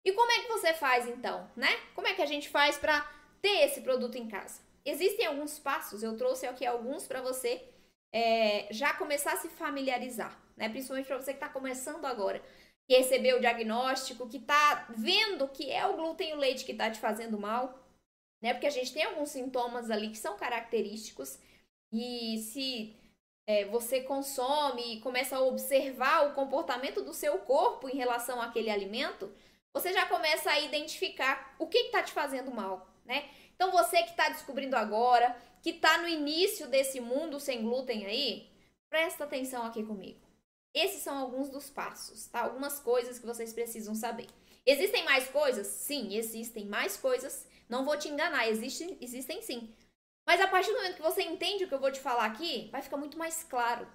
E como é que você faz então, né? Como é que a gente faz para ter esse produto em casa? Existem alguns passos, eu trouxe aqui alguns para você já começar a se familiarizar, né? Principalmente para você que está começando agora, que recebeu o diagnóstico, que está vendo que é o glúten e o leite que está te fazendo mal, né? Porque a gente tem alguns sintomas ali que são característicos e se você consome e começa a observar o comportamento do seu corpo em relação àquele alimento, você já começa a identificar o que está te fazendo mal, né? Então você que está descobrindo agora, que está no início desse mundo sem glúten aí, presta atenção aqui comigo. Esses são alguns dos passos, tá? Algumas coisas que vocês precisam saber. Existem mais coisas? Sim, existem mais coisas. Não vou te enganar, existem sim. Mas a partir do momento que você entende o que eu vou te falar aqui, vai ficar muito mais claro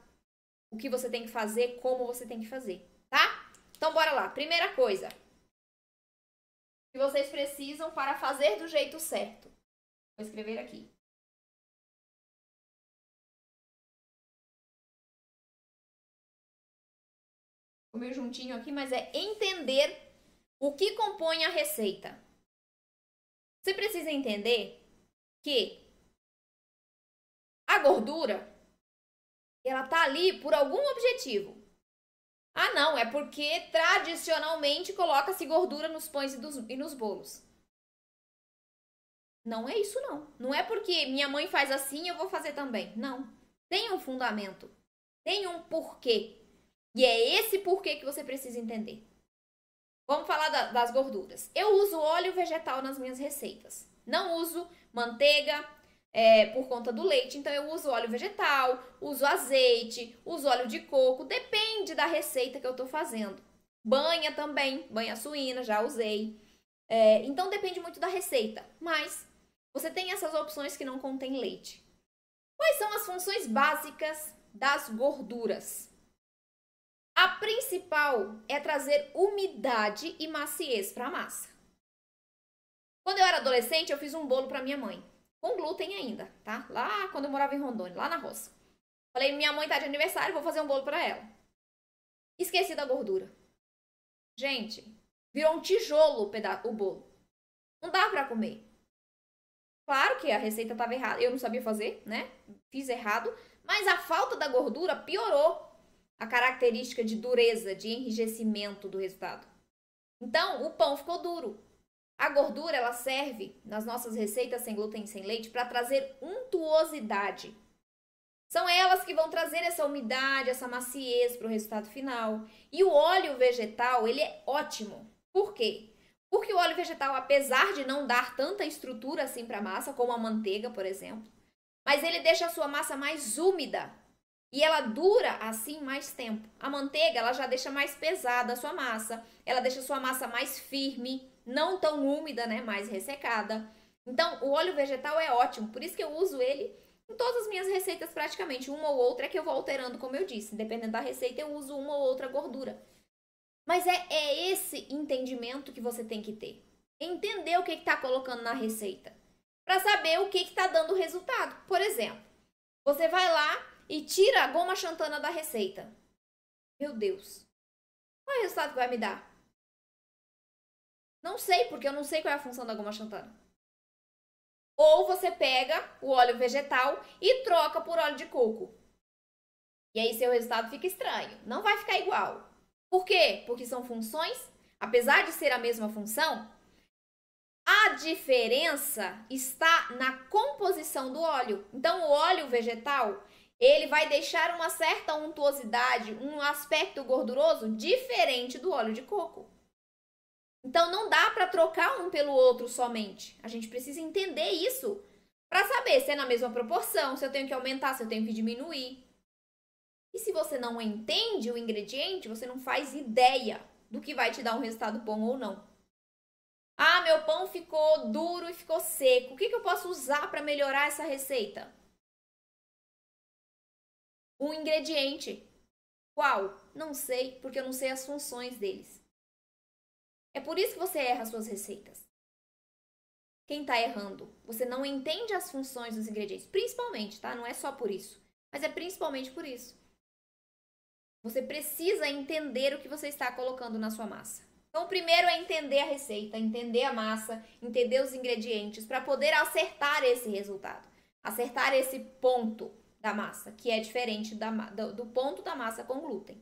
o que você tem que fazer, como você tem que fazer, tá? Então bora lá. Primeira coisa que vocês precisam para fazer do jeito certo. Vou escrever aqui. O meu juntinho aqui, mas é entender o que compõe a receita. Você precisa entender que a gordura, ela tá ali por algum objetivo. Ah, não, é porque tradicionalmente coloca-se gordura nos pães e nos bolos. Não é isso, não. Não é porque minha mãe faz assim, eu vou fazer também. Não. Tem um fundamento. Tem um porquê. E é esse porquê que você precisa entender. Vamos falar das gorduras. Eu uso óleo vegetal nas minhas receitas. Não uso manteiga por conta do leite. Então, eu uso óleo vegetal, uso azeite, uso óleo de coco. Depende da receita que eu estou fazendo. Banha também, banha suína, já usei. Então, depende muito da receita. Mas você tem essas opções que não contêm leite. Quais são as funções básicas das gorduras? A principal é trazer umidade e maciez para a massa. Quando eu era adolescente, eu fiz um bolo para minha mãe, com glúten ainda, tá? Lá quando eu morava em Rondônia, lá na roça. Falei, minha mãe tá de aniversário, vou fazer um bolo para ela. Esqueci da gordura. Gente, virou um tijolo o bolo. Não dá para comer. Claro que a receita estava errada, eu não sabia fazer, né? Fiz errado, mas a falta da gordura piorou a característica de dureza, de enrijecimento do resultado. Então, o pão ficou duro. A gordura, ela serve nas nossas receitas sem glúten e sem leite para trazer untuosidade. São elas que vão trazer essa umidade, essa maciez para o resultado final. E o óleo vegetal, ele é ótimo. Por quê? Porque o óleo vegetal, apesar de não dar tanta estrutura assim para a massa, como a manteiga, por exemplo, mas ele deixa a sua massa mais úmida. E ela dura assim mais tempo. A manteiga, ela já deixa mais pesada a sua massa. Ela deixa a sua massa mais firme, não tão úmida, né? Mais ressecada. Então, o óleo vegetal é ótimo. Por isso que eu uso ele em todas as minhas receitas praticamente. Uma ou outra é que eu vou alterando, como eu disse. Dependendo da receita, eu uso uma ou outra gordura. Mas é esse entendimento que você tem que ter. Entender o que está colocando na receita. Para saber o que está dando resultado. Por exemplo, você vai lá e tira a goma xantana da receita. Meu Deus. Qual é o resultado que vai me dar? Não sei, porque eu não sei qual é a função da goma xantana. Ou você pega o óleo vegetal e troca por óleo de coco. E aí seu resultado fica estranho. Não vai ficar igual. Por quê? Porque são funções, apesar de ser a mesma função, a diferença está na composição do óleo. Então, o óleo vegetal, ele vai deixar uma certa untuosidade, um aspecto gorduroso diferente do óleo de coco. Então, não dá para trocar um pelo outro somente. A gente precisa entender isso para saber se é na mesma proporção, se eu tenho que aumentar, se eu tenho que diminuir. E se você não entende o ingrediente, você não faz ideia do que vai te dar um resultado bom ou não. Ah, meu pão ficou duro e ficou seco. O que eu posso usar para melhorar essa receita? Um ingrediente. Qual? Não sei, porque eu não sei as funções deles. É por isso que você erra as suas receitas. Quem está errando? Você não entende as funções dos ingredientes. Principalmente, tá? Não é só por isso. Mas é principalmente por isso. Você precisa entender o que você está colocando na sua massa. Então, o primeiro é entender a receita, entender a massa, entender os ingredientes, para poder acertar esse resultado. Acertar esse ponto da massa, que é diferente do ponto da massa com glúten.